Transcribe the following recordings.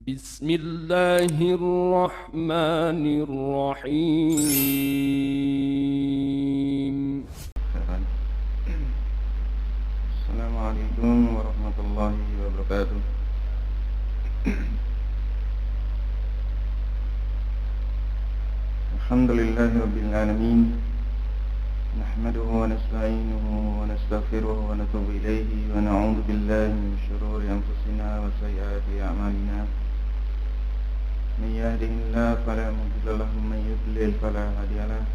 بسم الله الرحمن الرحيم. السلام عليكم ورحمة الله وبركاته. الحمد لله رب العالمين، نحمده ونستعينه ونستغفره ونتوب إليه ونعوذ بالله من شرور أنفسنا وسيئات أعمالنا. من يهده الله فلا مضل له ومن يضلل فلا هادي له.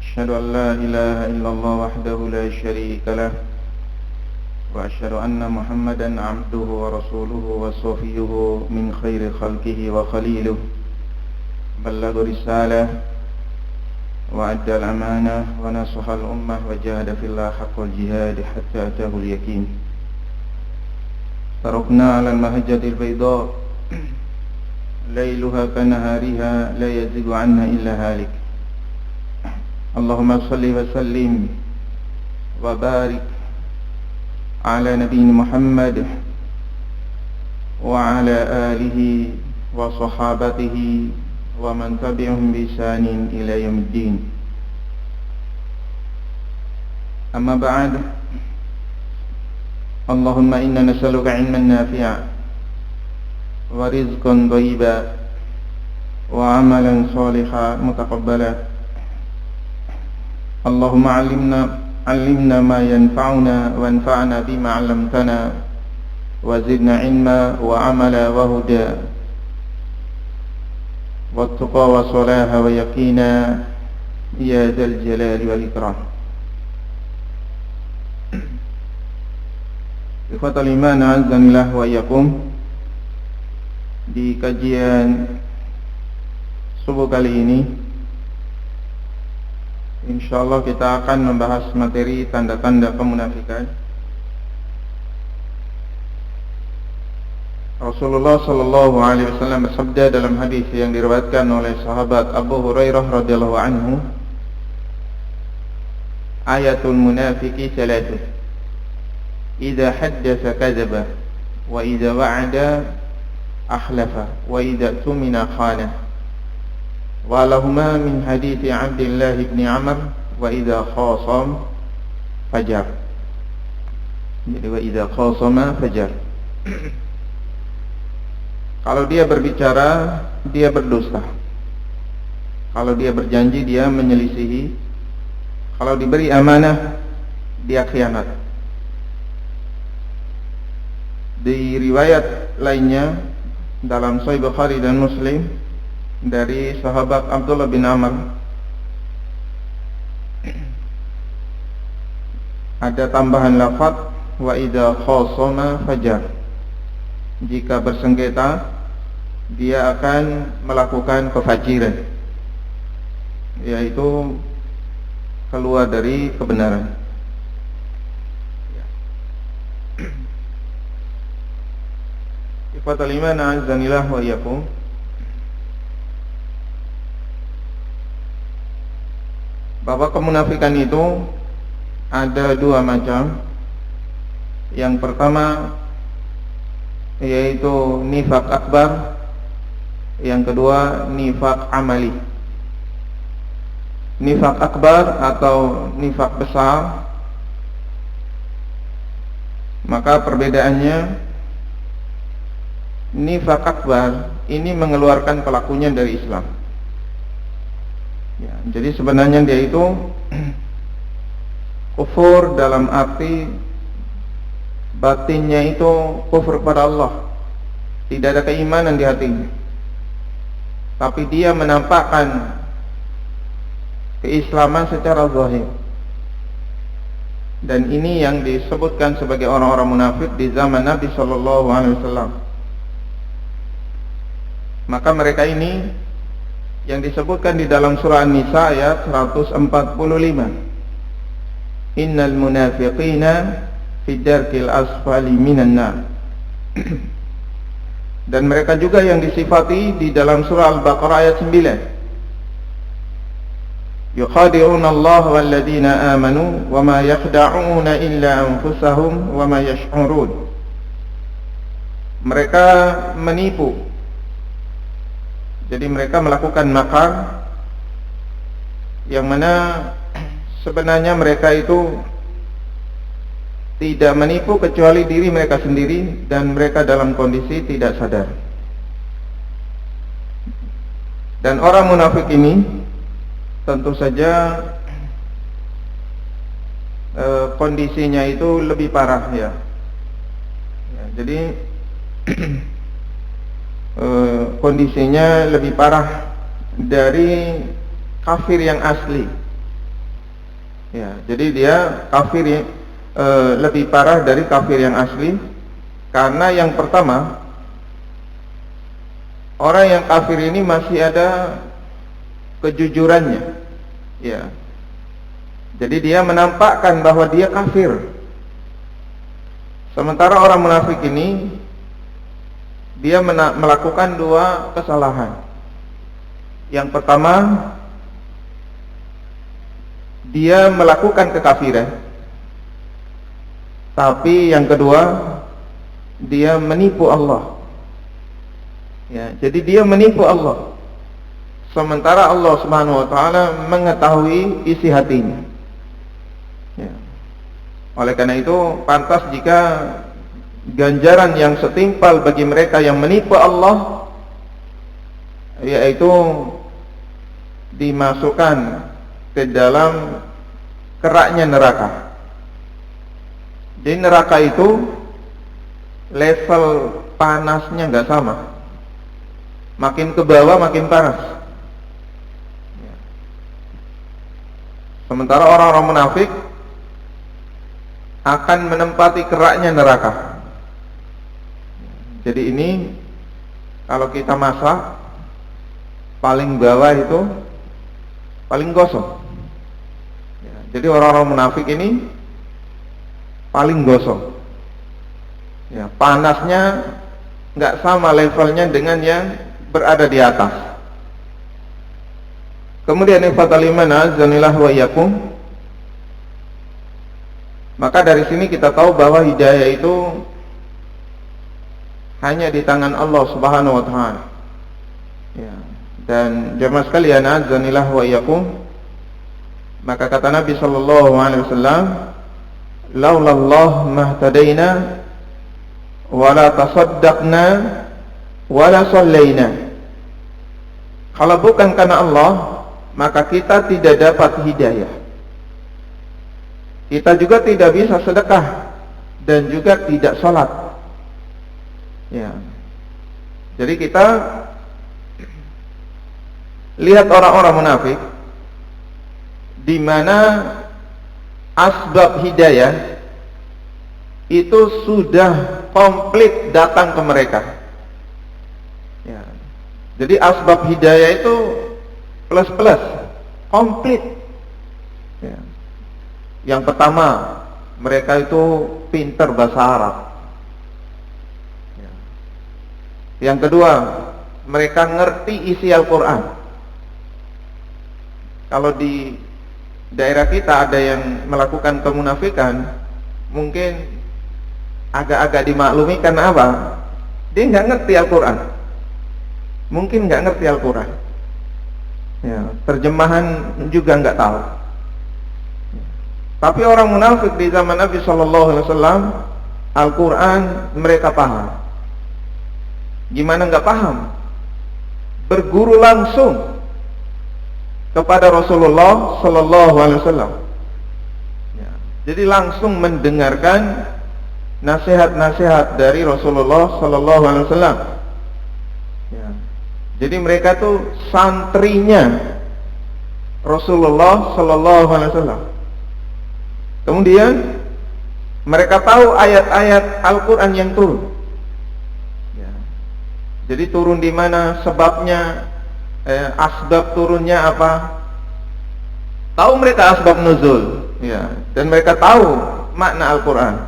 أشهد أن لا إله إلا الله وحده لا شريك له، وأشهد أن محمدا عبده ورسوله وصفيه من خير خلقه وخليله. بلغ رسالة وأدى الأمانة ونصح الأمة وجاهد في الله حق الجهاد حتى أتاه اليقين. تركنا على المهجة البيضاء ليلها كنهارها لا يزيغ عنها إلا هالك. اللهم صل وسلم وبارك على نبينا محمد وعلى آله وصحابته ومن تبعهم بإحسان إلى يوم الدين. أما بعد، اللهم إنا نسألك علما نافعا ورزقا طيبا وعملا صالحا متقبلا. اللهم علمنا ما ينفعنا وانفعنا بما علمتنا وزدنا علما وعملا وهدى والتقى وصلاح ويقينا يا ذا الجلال والإكرام. Ikhwatal iman, a'azzanillah wa iyyakum. Di kajian subuh kali ini, insyaallah kita akan membahas materi tanda-tanda kemunafikan. Rasulullah sallallahu alaihi wasallam bersabda dalam hadis yang diriwayatkan oleh sahabat Abu Hurairah radhiyallahu anhu, ayatul munafiqi thalathah, idza haddatsa kadzaba wa idza wa'ada akhlafa wa idza tumina khana. Wa lahuma min hadits Abdullah bin Amr, wa idza khasam fajar. Jadi wa idza khasama fajar. Kalau dia berbicara, dia berdusta. Kalau dia berjanji, dia menyelisihi. Kalau diberi amanah, dia khianat. Di riwayat lainnya dalam Sahih Bukhari dan Muslim dari sahabat Abdullah bin Amr, ada tambahan lafaz wa idza khasama fajar. Jika bersengketa, dia akan melakukan kefajiran, yaitu keluar dari kebenaran. Ikhwatal iman, a'azzanillah wa iyyakum. Bahwa kemunafikan itu ada dua macam. Yang pertama yaitu nifaq akbar, yang kedua nifaq amali. Nifaq akbar atau nifaq besar, maka perbedaannya, nifaq akbar ini mengeluarkan pelakunya dari Islam. Ya, jadi sebenarnya dia itu kufur dalam arti batinnya itu kufur kepada Allah, tidak ada keimanan di hatinya, tapi dia menampakkan keislaman secara zahir. Dan ini yang disebutkan sebagai orang-orang munafik di zaman Nabi sallallahu alaihi wasallam. Maka mereka ini yang disebutkan di dalam surah An-Nisa ayat 145, innal munafiqina fi darkil asfali minan nar. Dan mereka juga yang disifati di dalam surah Al-Baqarah ayat 9, yukhadi'una Allah walladzina amanu wama yakhda'una illa anfusahum wama yash'urun. mereka menipu. Jadi mereka melakukan makar yang mana sebenarnya mereka itu tidak menipu kecuali diri mereka sendiri, dan mereka dalam kondisi tidak sadar. Dan orang munafik ini tentu saja kondisinya itu lebih parah ya. Jadi kondisinya lebih parah dari kafir yang asli. Ya, jadi dia kafir lebih parah dari kafir yang asli, karena yang pertama, orang yang kafir ini masih ada kejujurannya. Ya. Jadi dia menampakkan bahwa dia kafir. Sementara orang munafik ini dia melakukan dua kesalahan. Yang pertama, dia melakukan kekafiran. Tapi yang kedua, dia menipu Allah. Ya, jadi dia menipu Allah. Sementara Allah Subhanahu wa taala mengetahui isi hatinya. Ya. Oleh karena itu, pantas jika ganjaran yang setimpal bagi mereka yang menipu Allah, yaitu dimasukkan ke dalam keraknya neraka. Jadi neraka itu level panasnya nggak sama, makin ke bawah makin panas. Sementara orang-orang munafik akan menempati keraknya neraka. Jadi ini kalau kita masak, paling bawah itu paling gosong. Jadi orang-orang munafik ini paling gosong. Ya, panasnya nggak sama levelnya dengan yang berada di atas. Kemudian ikhwatal iman azanillah wa iyyakum, maka dari sini kita tahu bahwa hidayah itu hanya di tangan Allah Subhanahu wa taala. Ya. Dan jemaah sekalian azanillah wa iyyakum, maka kata Nabi sallallahu alaihi wasallam, laulallah mahtadaina wala tasaddaqna wala sallaina. Kalau bukan karena Allah, maka kita tidak dapat hidayah. Kita juga tidak bisa sedekah dan juga tidak sholat. Ya. Jadi kita lihat orang-orang munafik di mana asbab hidayah itu sudah komplit datang ke mereka. Ya. Jadi asbab hidayah itu plus komplit. Ya. Yang pertama, mereka itu pintar bahasa Arab. Ya. Yang kedua, mereka ngerti isi Al-Quran. Kalau di daerah kita ada yang melakukan kemunafikan, mungkin agak-agak dimaklumi karena apa? Dia nggak ngerti Al-Quran. Mungkin nggak ngerti Al-Quran. Ya, terjemahan juga nggak tahu. Tapi orang munafik di zaman Nabi Shallallahu Alaihi Wasallam, Al-Quran mereka paham. Gimana nggak paham? Berguru langsung kepada Rasulullah Sallallahu Alaihi Wasallam. Ya, jadi langsung mendengarkan nasihat-nasihat dari Rasulullah Sallallahu Alaihi Wasallam. Ya, jadi mereka tuh santrinya Rasulullah Sallallahu Alaihi Wasallam. Kemudian mereka tahu ayat-ayat Al-Quran yang turun. Ya, jadi turun di mana, sebabnya, asbab turunnya apa, tahu mereka asbab nuzul, ya, dan mereka tahu makna Al-Quran.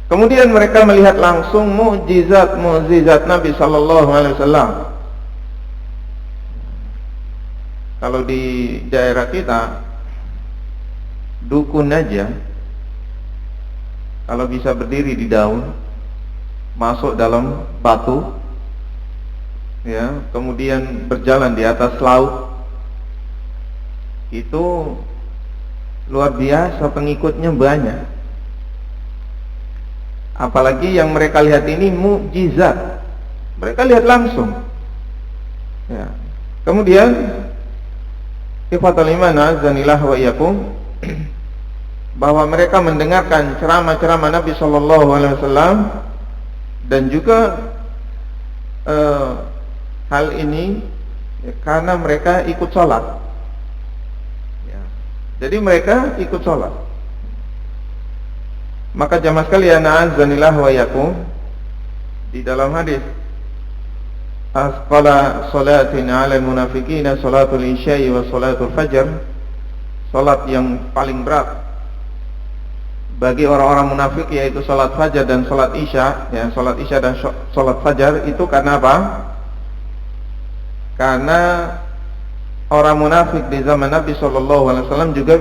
Kemudian mereka melihat langsung mukjizat Nabi Sallallahu Alaihi Wasallam. Kalau di daerah kita, dukun aja kalau bisa berdiri di daun, masuk dalam batu, ya, kemudian berjalan di atas laut, itu luar biasa, pengikutnya banyak. Apalagi yang mereka lihat ini mukjizat, mereka lihat langsung, ya. Kemudian ikhwatul iman azanillah wa iyyakum, bahwa mereka mendengarkan ceramah-ceramah Nabi sallallahu alaihi wasallam, dan juga hal ini karena mereka ikut sholat, ya. Jadi mereka ikut sholat. Maka jamaah sekalian azanillah wa iyyakum, di dalam hadis asqala salatin 'alal munafiqina salatul isya'i wa salatul fajr, salat yang paling berat bagi orang-orang munafik yaitu salat fajar dan salat isya, ya, salat isya dan salat fajar. Itu karena apa? Karena orang munafik di zaman Nabi sallallahu alaihi wasallam juga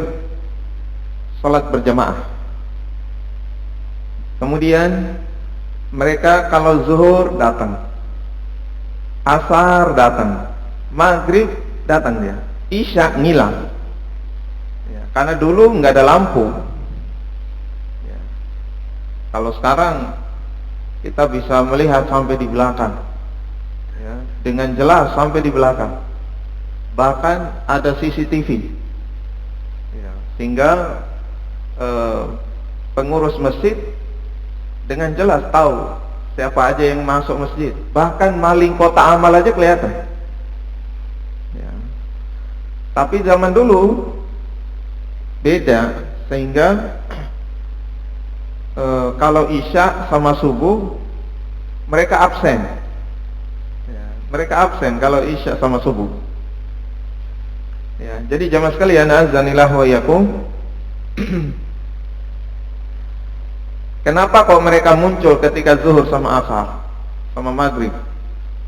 salat berjamaah. Kemudian mereka kalau zuhur datang, asar datang, maghrib datang dia, isya ngilang, ya, karena dulu nggak ada lampu, ya. Kalau sekarang kita bisa melihat sampai di belakang, ya, dengan jelas sampai di belakang, bahkan ada CCTV, ya, sehingga pengurus masjid dengan jelas tahu siapa aja yang masuk masjid, bahkan maling kotak amal aja kelihatan, ya. Tapi zaman dulu beda, sehingga kalau isya sama subuh mereka absen, ya, mereka absen kalau isya sama subuh, ya. Jadi jamaah sekalian azanillah wa iyyakum, kenapa kok mereka muncul ketika zuhur sama asar sama maghrib?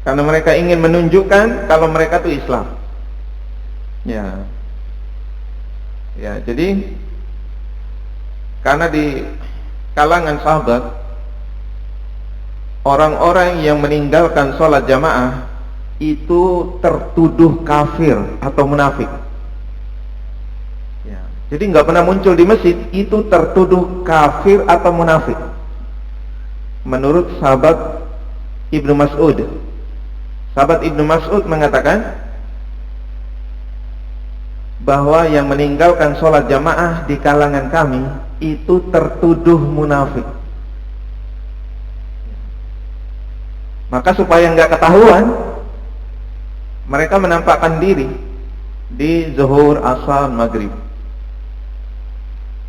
Karena mereka ingin menunjukkan kalau mereka itu Islam, ya. Ya, jadi karena di kalangan sahabat orang-orang yang meninggalkan sholat jamaah itu tertuduh kafir atau munafik, ya. Jadi nggak pernah muncul di masjid itu tertuduh kafir atau munafik. Menurut sahabat Ibnu Mas'ud, sahabat Ibnu Mas'ud mengatakan bahwa yang meninggalkan sholat jamaah di kalangan kami itu tertuduh munafik. Maka supaya nggak ketahuan, mereka menampakkan diri di zuhur, asar, maghrib,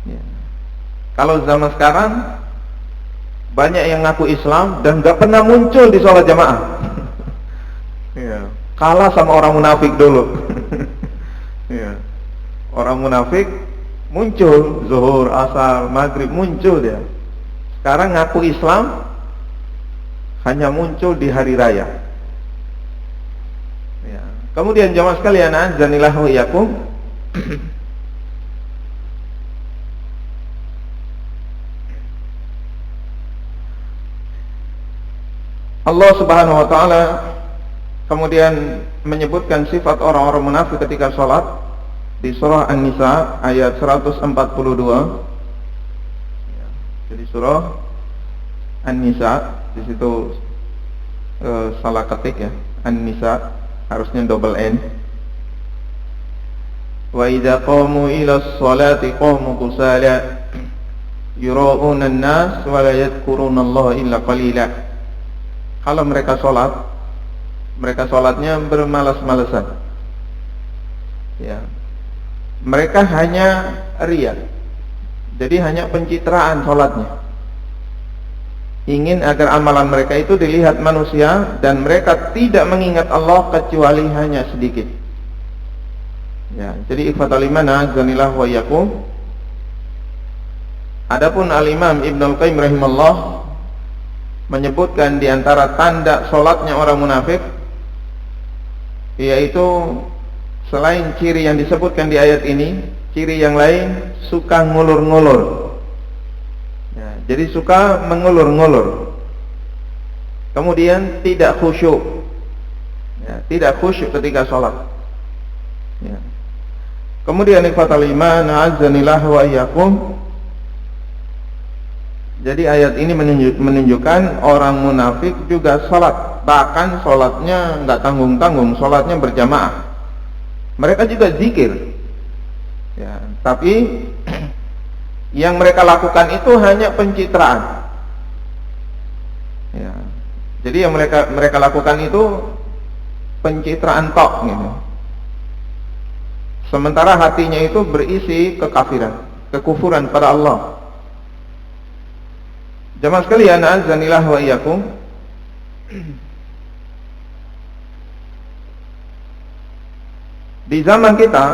ya. Kalau zaman sekarang banyak yang ngaku Islam dan nggak pernah muncul di sholat jamaah, ya. Kalah sama orang munafik dulu. Ya. Orang munafik muncul zuhur, asar, maghrib, muncul dia. Sekarang ngaku Islam hanya muncul di hari raya, ya. Kemudian jamaah sekalian azanillah wa iyyakum, Allah Subhanahu wa taala kemudian menyebutkan sifat orang-orang munafik ketika sholat di surah An-Nisa ayat 142. Jadi surah An-Nisa di situ salah ketik, ya, An-Nisa harusnya double N. Wa idza qamu ila sholati qamu kusala yura'una an-nas wa la yadhkuruna Allah illa qalila. Kalau mereka sholat, mereka sholatnya bermalas-malasan, ya. Mereka hanya riya, jadi hanya pencitraan sholatnya, ingin agar amalan mereka itu dilihat manusia, dan mereka tidak mengingat Allah kecuali hanya sedikit, ya. Jadi ikhwatul iman azanillah wa iyyakum. Adapun al-Imam Ibnul Qayyim rahimahullah menyebutkan di antara tanda sholatnya orang munafik, yaitu selain ciri yang disebutkan di ayat ini, ciri yang lain suka ngulur-ngulur, ya. Jadi suka mengulur-ngulur, kemudian tidak khusyuk, ya, tidak khusyuk ketika sholat. Ya. Kemudian ikhwatal iman, a'azzanillah wa iyyakum. Jadi ayat ini menunjukkan orang munafik juga sholat, bahkan sholatnya nggak tanggung-tanggung, sholatnya berjamaah. Mereka juga zikir, ya, tapi yang mereka lakukan itu hanya pencitraan. Ya. Jadi yang mereka lakukan itu pencitraan tok, gitu. Sementara hatinya itu berisi kekafiran, kekufuran pada Allah. Jamaah sekalian, azanillah wa iyyakum. Di zaman kita,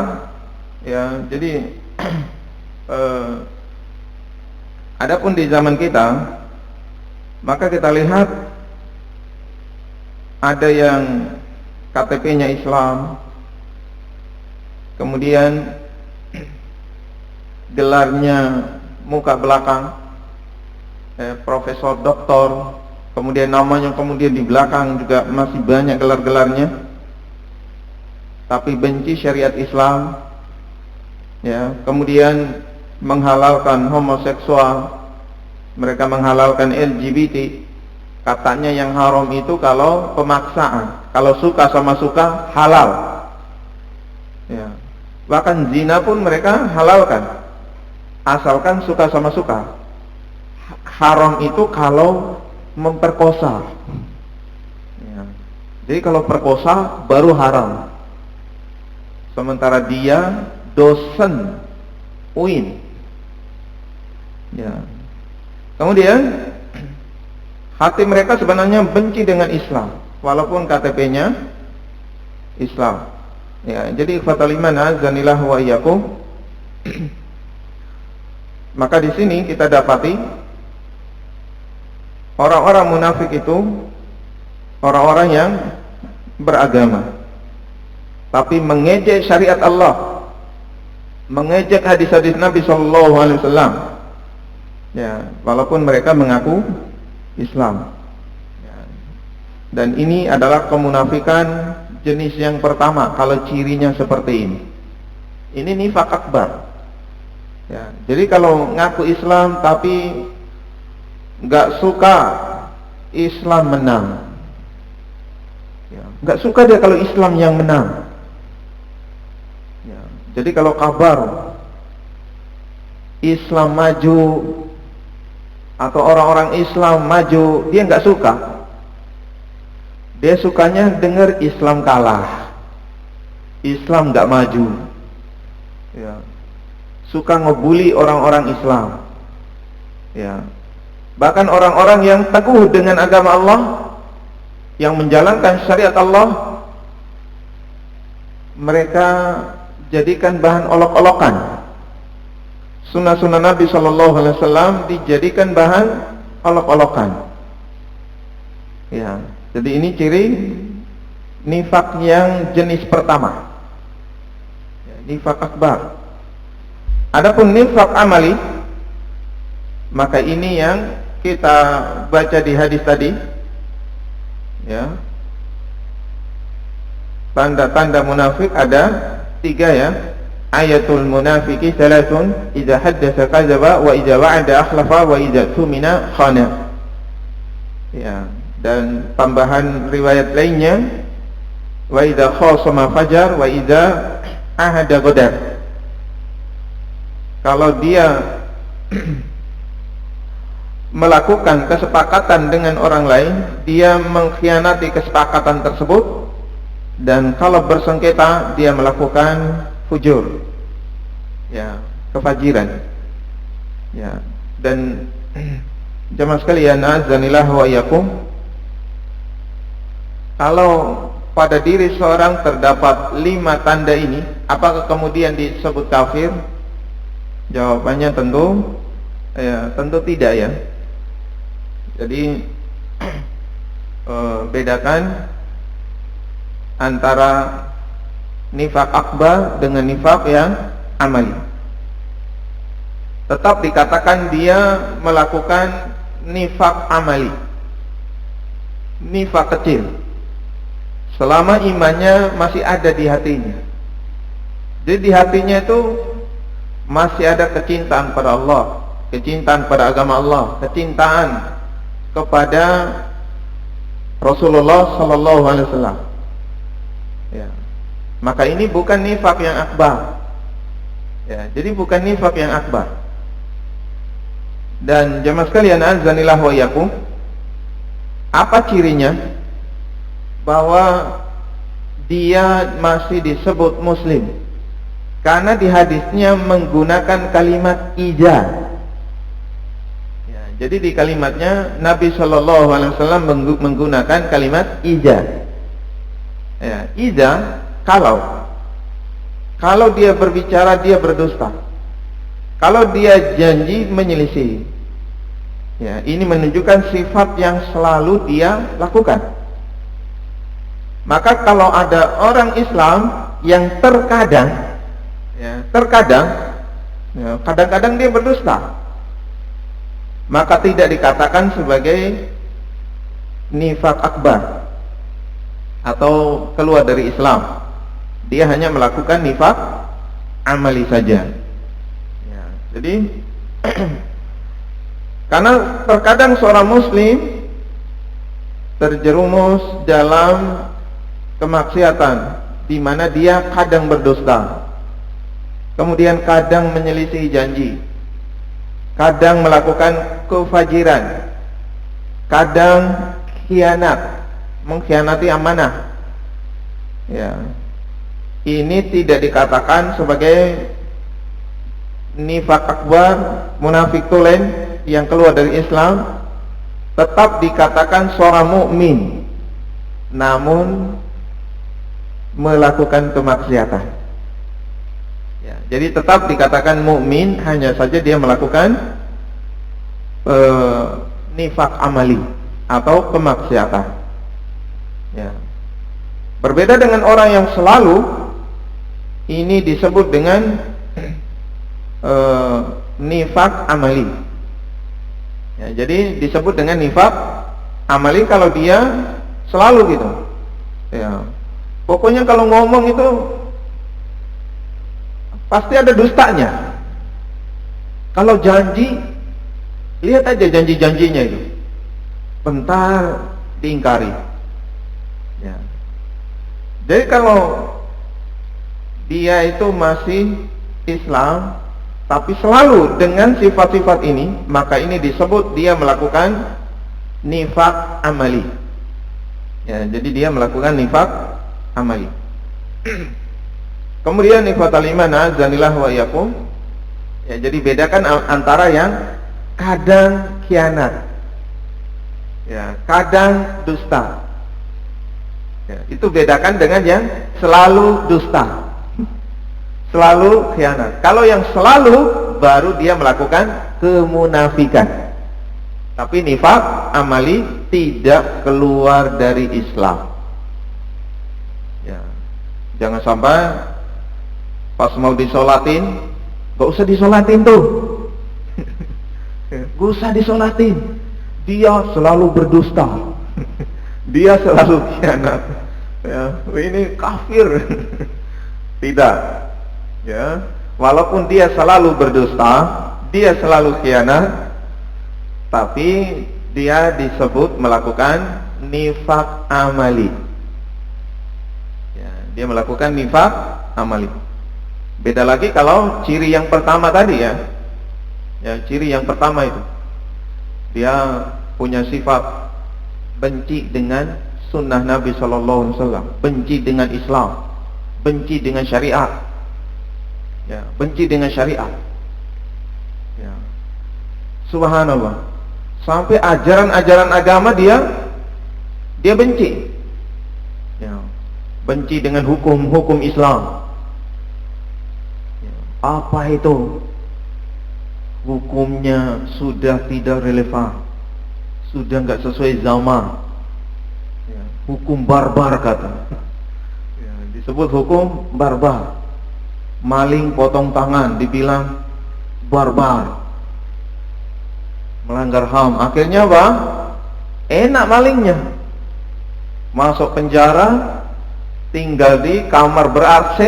ya, jadi adapun di zaman kita, maka kita lihat ada yang KTP-nya Islam, kemudian gelarnya muka belakang, profesor, doktor, kemudian namanya kemudian di belakang juga masih banyak gelar-gelarnya, tapi benci syariat Islam, ya, kemudian menghalalkan homoseksual, mereka menghalalkan LGBT, katanya yang haram itu kalau pemaksaan, kalau suka sama suka halal, ya, bahkan zina pun mereka halalkan, asalkan suka sama suka. Haram itu kalau memperkosa, ya. Jadi kalau perkosa baru haram. Sementara dia dosen UIN, ya. Kemudian hati mereka sebenarnya benci dengan Islam, walaupun KTP-nya Islam. Ya, jadi ikhwatal iman, azanillah wa iyyakum. Maka di sini kita dapati orang-orang munafik itu orang-orang yang beragama, tapi mengejek syariat Allah, mengejek hadis-hadis Nabi Shallallahu Alaihi Wasallam. Ya, walaupun mereka mengaku Islam. Ya. Dan ini adalah kemunafikan jenis yang pertama. Kalau cirinya seperti ini nifaq akbar. Ya, jadi kalau ngaku Islam tapi nggak suka Islam menang, ya, nggak suka dia kalau Islam yang menang. Ya, jadi kalau kabar Islam maju atau orang-orang Islam maju, dia nggak suka. Dia sukanya dengar Islam kalah, Islam nggak maju. Ya. Suka ngebully orang-orang Islam. Ya. Bahkan orang-orang yang teguh dengan agama Allah, yang menjalankan syariat Allah, mereka jadikan bahan olok-olokan. Sunnah-sunnah Nabi Shallallahu Alaihi Wasallam dijadikan bahan olok-olokan. Ya, jadi ini ciri nifak yang jenis pertama, ya, nifak akbar. Adapun nifak amali, maka ini yang kita baca di hadis tadi, ya. Tanda-tanda munafik ada 3, ya. Ayatul munafiki salatun, idza haddatsa kadzaba wa idza wa'ada akhlafa wa idza tumina khana. Ya, dan tambahan riwayat lainnya, wa idza khasama fajar wa idza ahada ghadar. Kalau dia melakukan kesepakatan dengan orang lain, dia mengkhianati kesepakatan tersebut, dan kalau bersengketa dia melakukan fujur, ya, kefajiran. Ya, dan jamaah sekalian, azanillah wa iyyakum, kalau pada diri seorang terdapat 5 tanda ini, apakah kemudian disebut kafir? Jawabannya tentu tidak, ya. Jadi bedakan antara nifak akbar dengan nifak yang amali. Tetap dikatakan dia melakukan nifak amali. nifak kecil selama imannya masih ada di hatinya. Jadi di hatinya itu masih ada kecintaan pada Allah, kecintaan pada agama Allah, kecintaan kepada Rasulullah sallallahu alaihi wasallam. Ya. Maka ini bukan nifak yang akbar. Ya, jadi bukan nifak yang akbar. Dan jemaah sekalian azanillah wa iyyakum, apa cirinya bahwa dia masih disebut muslim? Karena di hadisnya menggunakan kalimat ija. Ya, jadi di kalimatnya Nabi Shallallahu Alaihi Wasallam menggunakan kalimat ija. Ya, ija kalau dia berbicara dia berdusta, kalau dia janji menyelisih. Ya, ini menunjukkan sifat yang selalu dia lakukan. Maka kalau ada orang Islam yang terkadang kadang-kadang dia berdusta, maka tidak dikatakan sebagai nifak akbar atau keluar dari Islam. Dia hanya melakukan nifak amali saja. Ya, jadi karena terkadang seorang muslim terjerumus dalam kemaksiatan di mana dia kadang berdusta, kemudian kadang menyelisih janji, kadang melakukan kefajiran, kadang khianat, mengkhianati amanah. Ya, ini tidak dikatakan sebagai nifak akbar, munafik tulen yang keluar dari Islam. Tetap dikatakan seorang mukmin, namun melakukan kemaksiatan. Ya, jadi tetap dikatakan mukmin, hanya saja dia melakukan nifak amali atau kemaksiatan. Ya. Berbeda dengan orang yang selalu, ini disebut dengan nifak amali. Ya, jadi disebut dengan nifak amali kalau dia selalu gitu. Ya. Pokoknya kalau ngomong itu pasti ada dustanya. Kalau janji, lihat aja janji-janjinya itu, bentar diingkari. Ya. Jadi kalau dia itu masih Islam tapi selalu dengan sifat-sifat ini, maka ini disebut dia melakukan nifak amali. Ya, jadi dia melakukan nifak amali. Kemudian nifatul iman azanillah wa iyyakum. Ya, jadi bedakan antara yang kadang khianat, ya, kadang dusta. Ya, itu bedakan dengan yang selalu dusta, selalu khianat. Kalau yang selalu, baru dia melakukan kemunafikan. Tapi nifak amali tidak keluar dari Islam. Ya, jangan sampai pas mau disolatin, gak usah disolatin tuh. Gak usah disolatin. Dia selalu berdusta. Dia selalu khianat. Ya, ini kafir. Tidak. Ya, walaupun dia selalu berdusta, dia selalu khianat, tapi dia disebut melakukan nifak amali. Ya, dia melakukan nifak amali. Beda lagi kalau ciri yang pertama tadi ya. Ya, ciri yang pertama itu, dia punya sifat benci dengan sunnah Nabi Sallallahu Alaihi Wasallam, benci dengan Islam, benci dengan syariat. Ya, benci dengan syariat. Ya. Subhanallah. Sampai ajaran-ajaran agama dia benci. Ya. Benci dengan hukum-hukum Islam. Ya. Apa itu? Hukumnya sudah tidak relevan, sudah nggak sesuai zaman. Ya. Hukum barbar kata. Ya, disebut hukum barbar. Maling potong tangan dibilang barbar, melanggar HAM. Akhirnya apa? Enak malingnya, masuk penjara, tinggal di kamar ber-AC,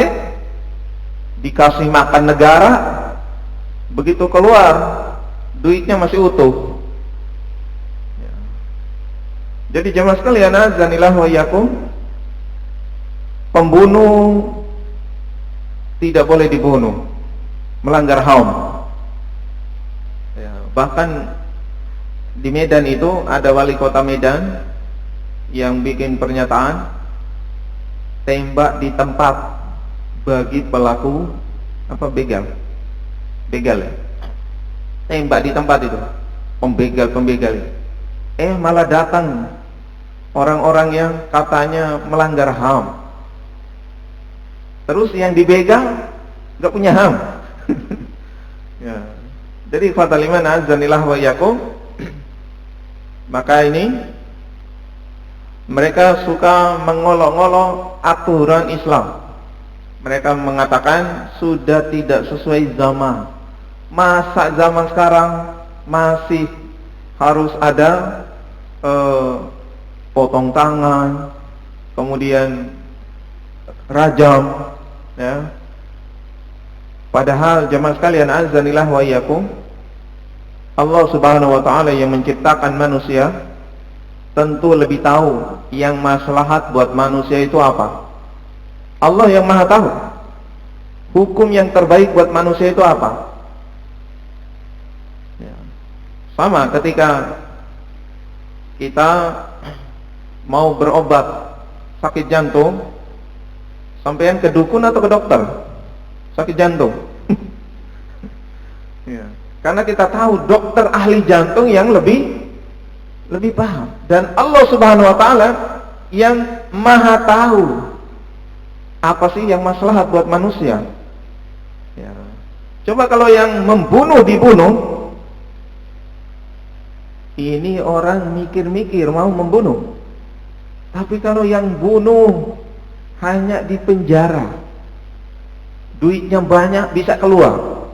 dikasih makan negara, begitu keluar duitnya masih utuh. Jadi jemaah sekalian, azanillah wa iyyakum, pembunuh tidak boleh dibunuh, melanggar HAM. Bahkan di Medan itu ada wali kota Medan yang bikin pernyataan, tembak di tempat bagi pelaku begal ya, tembak di tempat itu pembegal itu. Malah datang orang-orang yang katanya melanggar HAM, terus yang dibegal nggak punya HAM. Ya. Jadi fatal iman azanillah wa iyyakum, maka ini mereka suka mengolok-olok aturan Islam. Mereka mengatakan sudah tidak sesuai zaman. Masa zaman sekarang masih harus ada potong tangan, kemudian rajam, ya. Padahal jemaah sekalian azanillah wa iyyakum, Allah Subhanahu wa taala yang menciptakan manusia tentu lebih tahu yang maslahat buat manusia itu apa. Allah yang Maha tahu hukum yang terbaik buat manusia itu apa. Ya. Sama ketika kita mau berobat sakit jantung, sampean ke dukun atau ke dokter? Sakit jantung. Ya. Karena kita tahu dokter ahli jantung yang lebih paham, dan Allah Subhanahu wa taala yang Maha tahu apa sih yang maslahat buat manusia. Ya. Coba kalau yang membunuh dibunuh, ini orang mikir-mikir mau membunuh. Tapi kalau yang bunuh hanya di penjara, duitnya banyak, bisa keluar,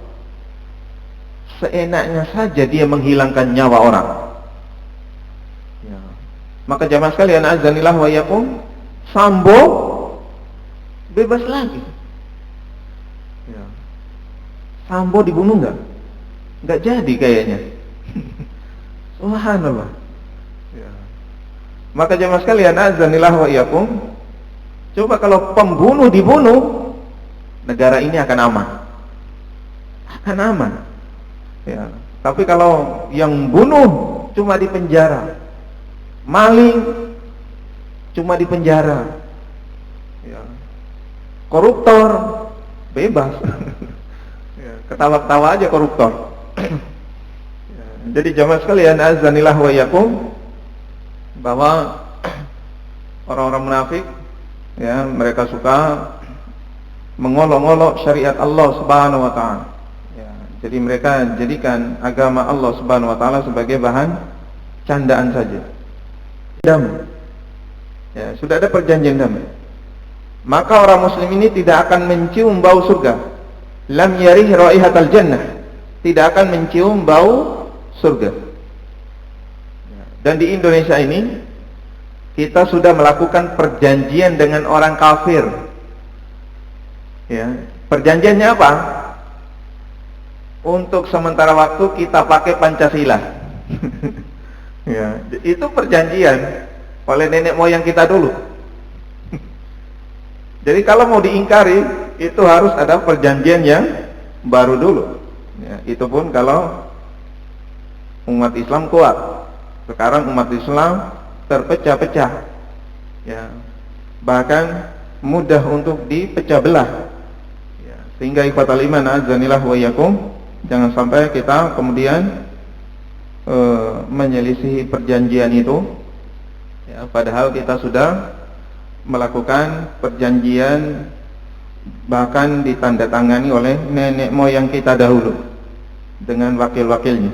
seenaknya saja dia menghilangkan nyawa orang. Ya. Maka jamaah sekalian azanillah wa iyyakum, Sambo bebas lagi. Ya. Sambo dibunuh nggak jadi kayaknya. Subhanallah. Ya. Maka jamaah sekalian azanillah wa iyyakum, coba kalau pembunuh dibunuh, negara ini akan aman. Ya. Tapi kalau yang bunuh cuma di penjara, maling cuma di penjara, ya. Koruptor bebas. Ya. Ketawa-ketawa aja koruptor. Ya. Jadi jamaah sekalian azanillah wa iyyakum, bahwa orang-orang munafik, ya, mereka suka mengolok-olok syariat Allah Subhanahu wa taala. Ya, jadi mereka jadikan agama Allah Subhanahu wa taala sebagai bahan candaan saja. Damai. Ya, sudah ada perjanjian damai. Maka orang muslim ini tidak akan mencium bau surga. Lam yarih raihatal jannah. Tidak akan mencium bau surga. Ya, dan di Indonesia ini kita sudah melakukan perjanjian dengan orang kafir. Ya, perjanjiannya apa? Untuk sementara waktu kita pakai Pancasila. Ya, itu perjanjian oleh nenek moyang kita dulu. Jadi kalau mau diingkari, itu harus ada perjanjian yang baru dulu. Ya, itu pun kalau umat Islam kuat. Sekarang umat Islam terpecah-pecah. Ya, bahkan mudah untuk dipecah belah. Sehingga ikhwatal iman azanillah wa iyyakum, jangan sampai kita kemudian menyelisihi perjanjian itu, ya, padahal kita sudah melakukan perjanjian, bahkan ditandatangani oleh nenek moyang kita dahulu dengan wakil-wakilnya.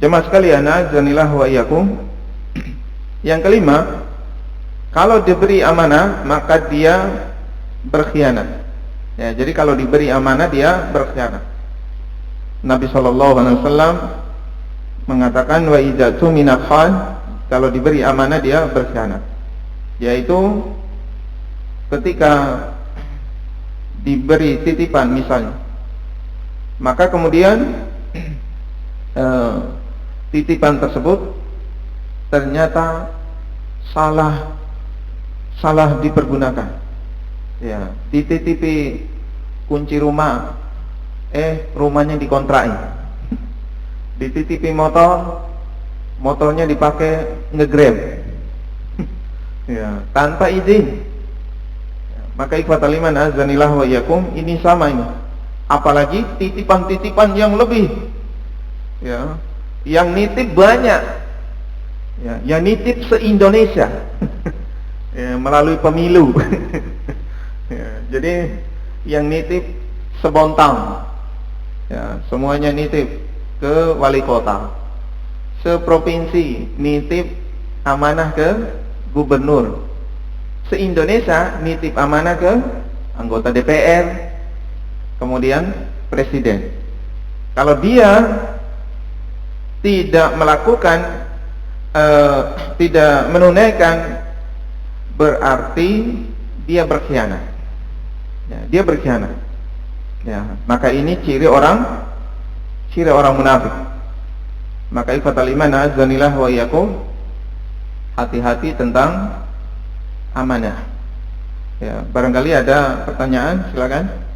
Jemaah sekalian azanillah wa iyyakum, yang kelima, kalau diberi amanah maka dia berkhianat. Ya, jadi kalau diberi amanah dia berkhianat. Nabi SAW mengatakan wa idza tumina khan, kalau diberi amanah dia berkhianat. yaitu ketika diberi titipan misalnya, maka kemudian titipan tersebut ternyata salah dipergunakan. Ya, dititipi kunci rumah, rumahnya dikontrakin. Dititipi motor, motornya dipakai nge-grab. Ya, tanpa izin. Ya, maka ikhwatal iman azanillah wa iyyakum, ini sama ini. Apalagi titipan-titipan yang lebih. Ya, yang nitip banyak. Ya, yang nitip se-Indonesia. Ya, melalui pemilu. Ya, jadi yang nitip sebontang. Ya, semuanya nitip ke wali kota. Seprovinsi nitip amanah ke gubernur. Se-Indonesia nitip amanah ke anggota DPR, kemudian presiden. Kalau dia tidak melakukan, tidak menunaikan, berarti dia berkhianat. Ya, dia berkhianat. Ya, maka ini ciri orang munafik. Maka ikhwatal iman azanillah wa iyyakum, hati-hati tentang amanah. Ya, barangkali ada pertanyaan, silakan.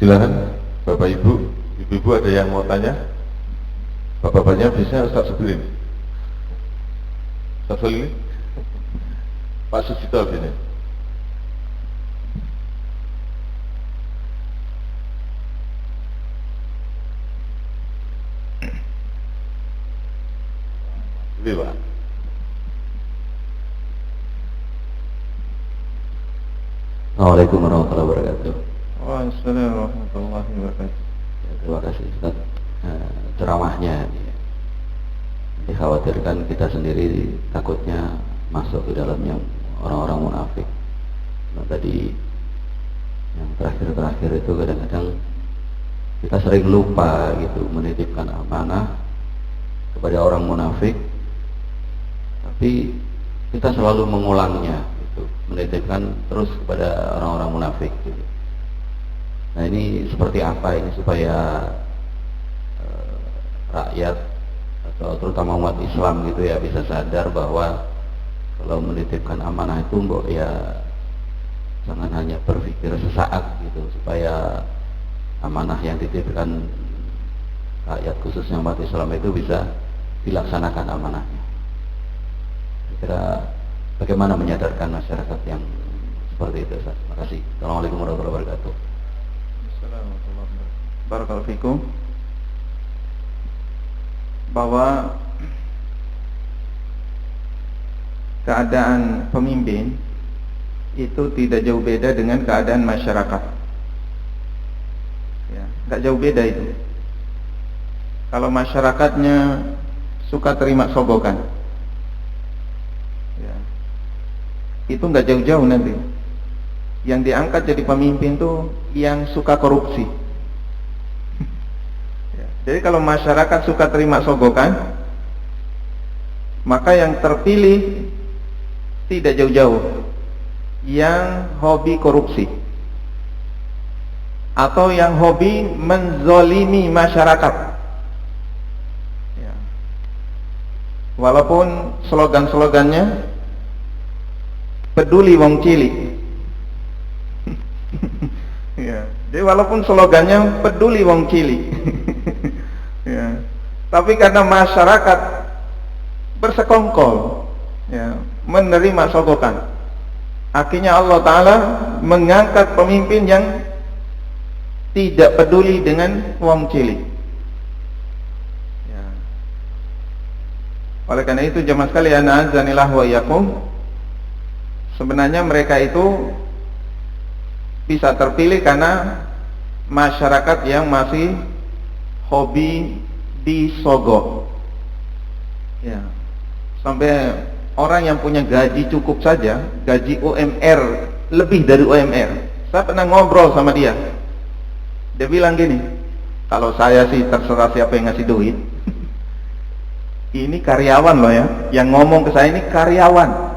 Silakan Bapak Ibu, Ibu-ibu ada yang mau tanya? Bapak-bapaknya bisa Ustaz Subilin. Ustaz Subilin? Pak Susito sini. Ini Pak. Assalamualaikum warahmatullahi wabarakatuh. Waalaikumsalam warahmatullahi wabarakatuh. Ya, terima kasih Ustaz. Ceramahnya dikhawatirkan kita sendiri takutnya masuk ke dalamnya orang-orang munafik. Nah, tadi yang terakhir itu kadang-kadang kita sering lupa gitu menitipkan amanah kepada orang munafik, tapi kita selalu mengulangnya gitu, menitipkan terus kepada orang-orang munafik gitu. Nah, ini seperti apa ini supaya rakyat atau terutama umat Islam gitu ya bisa sadar bahwa kalau menitipkan amanah itu ya jangan hanya berpikir sesaat gitu, supaya amanah yang dititipkan rakyat khususnya umat Islam itu bisa dilaksanakan amanahnya. Kira bagaimana menyadarkan masyarakat yang seperti itu Ustaz? Terima kasih. Assalamualaikum warahmatullahi wabarakatuh. Barakallahu fikum. Bahwa keadaan pemimpin itu tidak jauh beda dengan keadaan masyarakat. Ya, nggak jauh beda itu. Kalau masyarakatnya suka terima sogokan, ya, itu nggak jauh-jauh nanti. Yang diangkat jadi pemimpin tuh yang suka korupsi. Ya, jadi kalau masyarakat suka terima sogokan, maka yang terpilih tidak jauh-jauh yang hobi korupsi atau yang hobi menzolimi masyarakat. Ya. Walaupun slogan-slogannya peduli wong cilik. Ya. Jadi walaupun slogannya peduli wong cilik. Ya. Tapi karena masyarakat bersekongkol, ya, menerima sogokan, akhirnya Allah Ta'ala mengangkat pemimpin yang tidak peduli dengan wong cilik. Ya. Oleh karena itu jemaah sekalian azanillah wa iyyakum, sebenarnya mereka itu bisa terpilih karena masyarakat yang masih hobi disogok. Ya. Sampai orang yang punya gaji cukup saja, gaji UMR lebih dari UMR. Saya pernah ngobrol sama dia. Dia bilang gini, kalau saya sih terserah siapa yang ngasih duit. Ini karyawan loh ya, yang ngomong ke saya ini karyawan.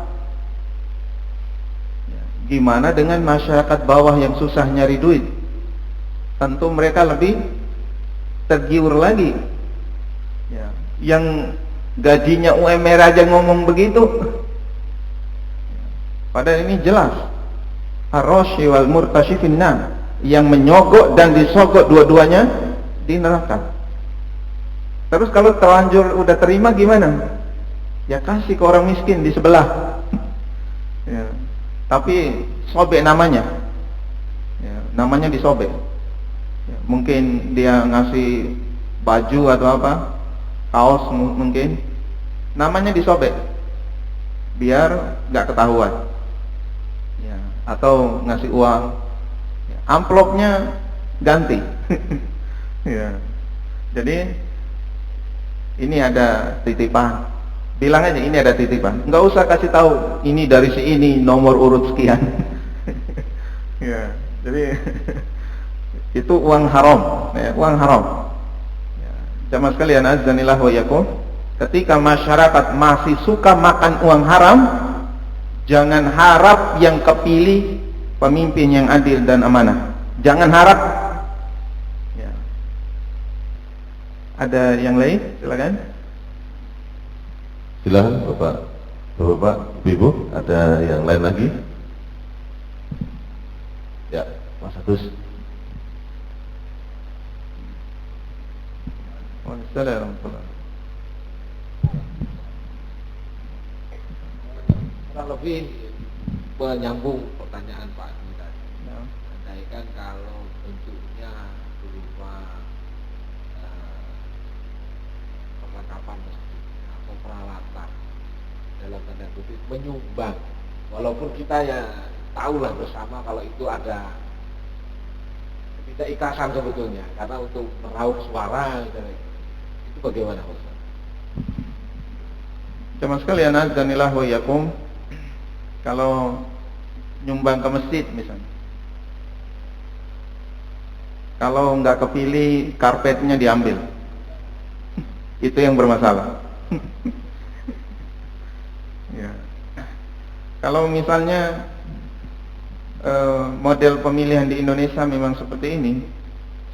Gimana dengan masyarakat bawah yang susah nyari duit? Tentu mereka lebih tergiur lagi. Ya, yang gajinya UMR aja ngomong begitu. Padahal ini jelas. Ar-rashi wal murtashi finnar, yang menyogok dan disogok dua-duanya di neraka. Terus kalau terlanjur udah terima gimana? Ya kasih ke orang miskin di sebelah. Ya. Tapi sobek namanya. Ya, namanya disobek. Ya, mungkin dia ngasih baju atau apa, kaos mungkin, namanya disobek, biar nggak ketahuan. Ya, atau ngasih uang, ya, amplopnya ganti. Ya, jadi ini ada titipan, bilang aja ini ada titipan, nggak usah kasih tahu ini dari si ini nomor urut sekian. Ya, jadi itu uang haram, ya, uang haram. Ya, jamaah sekalian azanillah wa yakum, ketika masyarakat masih suka makan uang haram, jangan harap yang kepilih pemimpin yang adil dan amanah. Jangan harap. Ada yang lain? Silakan. Silakan Bapak, Ibu, ada yang lain lagi? Ya, Mas Agus. Waalaikumsalam. Kurang lebih menyambung pertanyaan Pak Adi tadi. Ya. Andaikan kalau bentuknya berupa perlengkapan masjid atau peralatan dalam tanda kutip menyumbang, walaupun kita ya tahulah bersama kalau itu ada ketidakikhlasan sebetulnya karena untuk meraup suara gitu. Itu bagaimana Ustaz? Jamaah sekalian azanillah wa yakum, kalau nyumbang ke masjid misalnya, kalau nggak kepilih karpetnya diambil, itu yang bermasalah. Ya. Kalau misalnya model pemilihan di Indonesia memang seperti ini,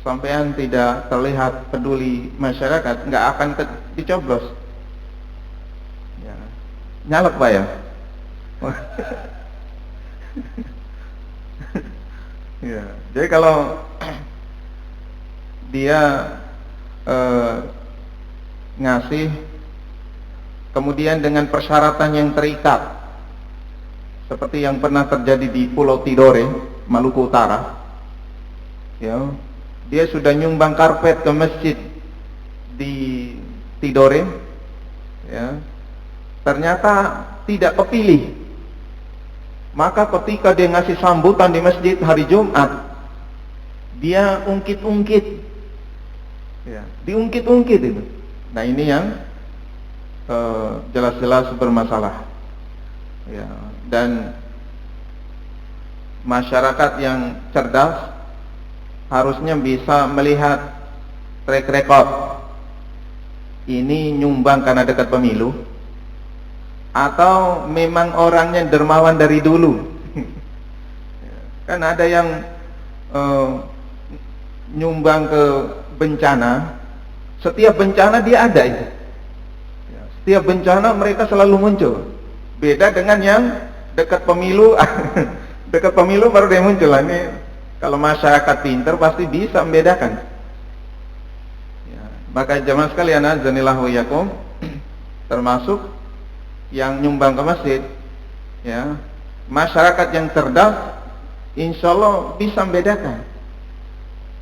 sampean tidak terlihat peduli masyarakat, nggak akan dicoblos. Ya. Nyalek Pak ya. Ya. Jadi kalau dia ngasih kemudian dengan persyaratan yang terikat seperti yang pernah terjadi di Pulau Tidore, Maluku Utara, ya, dia sudah nyumbang karpet ke masjid di Tidore, ya, ternyata tidak kepilih. Maka ketika dia ngasih sambutan di masjid hari Jumat, dia ungkit-ungkit, ya, diungkit-ungkit itu. Nah ini yang jelas-jelas bermasalah, ya. Dan masyarakat yang cerdas harusnya bisa melihat track record, ini nyumbang karena dekat pemilu atau memang orangnya dermawan dari dulu. Kan ada yang nyumbang ke bencana, setiap bencana dia ada itu. Setiap bencana mereka selalu muncul. Beda dengan yang dekat pemilu, dekat pemilu baru dia muncul. Ini kalau masyarakat pintar pasti bisa membedakan. Ya, maka jamaah sekalian azanillah wa yakum, termasuk yang nyumbang ke masjid, ya, masyarakat yang cerdas, insya Allah bisa membedakan.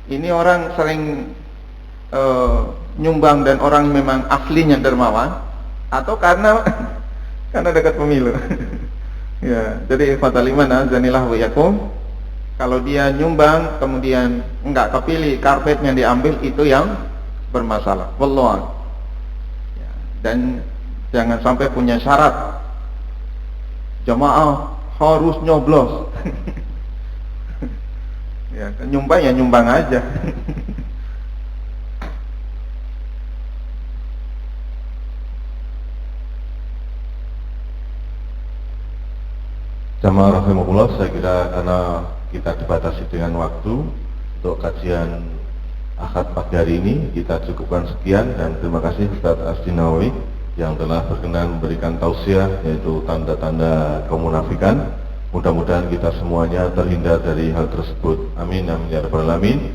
Ini orang sering nyumbang dan orang memang aslinya dermawan, atau karena dekat pemilu. Ya, jadi ikhwatal iman azanillah wa yakum, kalau dia nyumbang kemudian enggak kepilih, karpetnya diambil, itu yang bermasalah. Wallahu a'lam. Ya, dan jangan sampai punya syarat jamaah harus nyoblos. Ya kan nyumbang ya nyumbang aja. Jamaah rahimakumullah, saya kira karena kita dibatasi dengan waktu untuk kajian Ahad pagi hari ini, kita cukupkan sekian dan terima kasih Ustaz Asdinawi yang telah berkenan memberikan tausiah yaitu tanda-tanda kemunafikan. Mudah-mudahan kita semuanya terhindar dari hal tersebut. Amin, amin ya rabbal alamin.